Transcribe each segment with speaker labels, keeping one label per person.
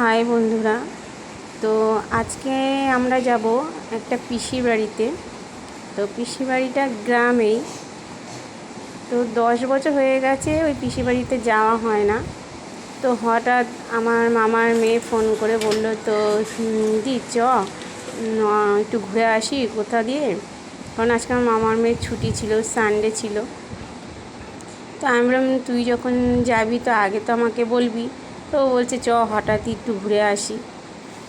Speaker 1: High বন্ধুরা, তো আজকে আমরা যাব একটা পিসির বাড়িতে। তো পিসির বাড়িটা গ্রামেই। তো 10 বছর হয়ে গেছে ওই পিসির বাড়িতে যাওয়া হয় না। তো হঠাৎ আমার মামার মেয়ে ফোন করে বলল, তো দি একটু ঘুরে আসি কোথা দিয়ে, কারণ আজকে আমার মামার মেয়ের ছুটি ছিল, সানডে ছিল। তো আমি বললাম, তুই যখন যাবি তো আগে তো আমাকে বলবি। তো বলছে হঠাৎই একটু ঘুরে আসি।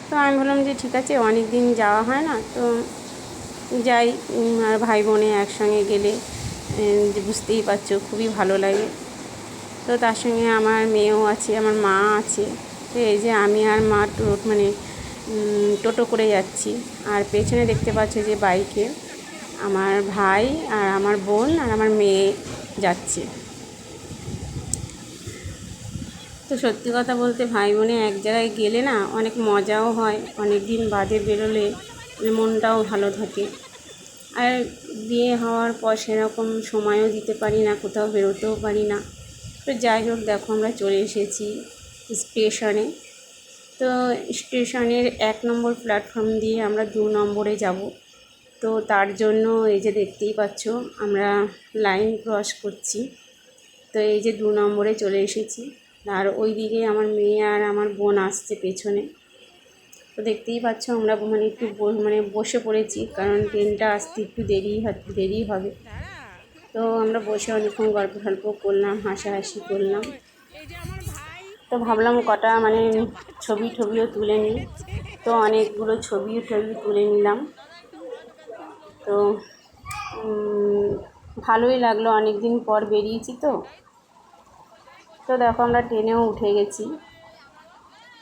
Speaker 1: তো আমি বললাম যে ঠিক আছে, অনেক দিন যাওয়া হয় না, তো যাই। আর ভাই বোনে একসঙ্গে গেলে বুঝতেই পারছো খুবই ভালো লাগে। তো তার সঙ্গে আমার মেয়েও আছে, আমার মা আছে। তো এই যে আমি আর মা টোটো করে যাচ্ছি। আর পেছনে দেখতে পাচ্ছ যে বাইকে আমার ভাই আর আমার বোন আর আমার মেয়ে যাচ্ছে। তো সত্যি কথা বলতে ভাই বোনে এক জায়গায় গেলে না অনেক মজাও হয়, অনেক দিন বাদে বেরোলে মনটাও ভালো থাকে। আর বিয়ে হওয়ার পর সেরকম সময়ও দিতে পারি না, কোথাও বেরোতেও পারি না। তো যাই হোক, দেখো আমরা চলে এসেছি স্টেশনে। তো স্টেশনের 1 নম্বর প্ল্যাটফর্ম দিয়ে আমরা 2 নম্বরে যাব। তো তার জন্য এই যে দেখতেই পাচ্ছ আমরা লাইন ক্রস করছি। তো এই যে 2 নম্বরে চলে এসেছি। আর ওই দিকে আমার মেয়ে আর আমার বোন আসছে পেছনে। তো দেখতেই পাচ্ছ আমরা একটু বসে পড়েছি, কারণ ট্রেনটা আসতে একটু দেরি হবে। তো আমরা বসে অনেকক্ষণ গল্প করলাম, হাসাহাসি করলাম। তো ভাবলাম কটা ছবিও তুলে নিই। তো অনেকগুলো ছবি তুলে নিলাম। তো ভালোই লাগলো, অনেক দিন পর বেরিয়েছি। তো দেখো আমরা ট্রেনেও উঠে গেছি।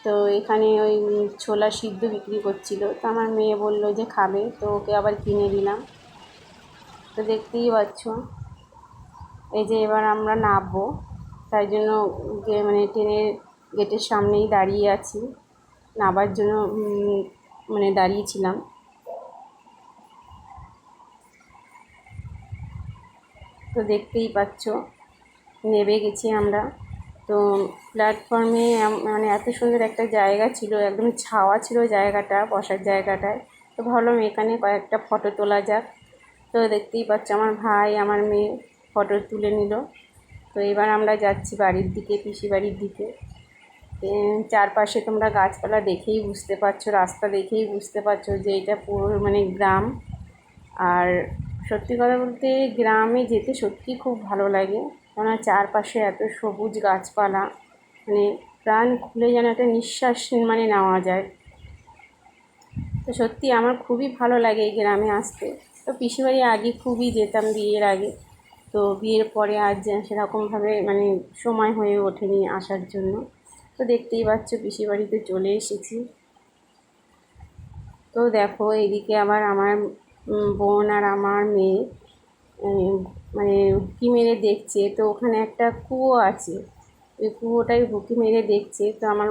Speaker 1: তো এখানে ওই ছোলা সিদ্ধ বিক্রি করছিল। তো আমার মেয়ে বলল যে খাবে, তো ওকে আবার কিনে দিলাম। তো দেখতেই পাচ্ছ এই যে এবার আমরা নামবো, তাই জন্য ট্রেনের গেটের সামনেই দাঁড়িয়ে আছি, নামার জন্য দাঁড়িয়েছিলাম। তো দেখতেই পাচ্ছ নেমে গেছি আমরা। তো প্ল্যাটফর্মে এত সুন্দর একটা জায়গা ছিল, একদম ছাওয়া ছিল জায়গাটা, বসার জায়গাটায়। তো ভাবলাম এখানে কয়েকটা ফটো তোলা যাক। তো দেখতেই পাচ্ছ আমার ভাই আমার মেয়ে ফটো তুলে নিল। তো এবার আমরা যাচ্ছি বাড়ির দিকে, পিসি বাড়ির দিকে। চারপাশে তোমরা গাছপালা দেখেই বুঝতে পারছো, রাস্তা দেখেই বুঝতে পারছো যে এটা পুরো গ্রাম। আর সত্যি কথা বলতে গ্রামে যেতে সত্যি খুব ভালো লাগে, কেননা চারপাশে এত সবুজ গাছপালা, প্রাণ খুলে যেন একটা নিঃশ্বাস নেওয়া যায়। তো সত্যি আমার খুবই ভালো লাগে এই গ্রামে আসতে। তো পিসিবাড়ি আগে খুবই যেতাম বিয়ের আগে। তো বিয়ের পরে আর সেরকমভাবে সময় হয়ে ওঠেনি আসার জন্য। তো দেখতেই পাচ্ছ পিসিবাড়িতে চলে এসেছি। তো দেখো এদিকে আবার আমার বোন আর আমার মেয়ে উঁকি মেরে দেখছে। তো ওখানে একটা কুয়ো আছে, ওই কুয়োটাই উঁকি মেরে দেখছে। তো আমার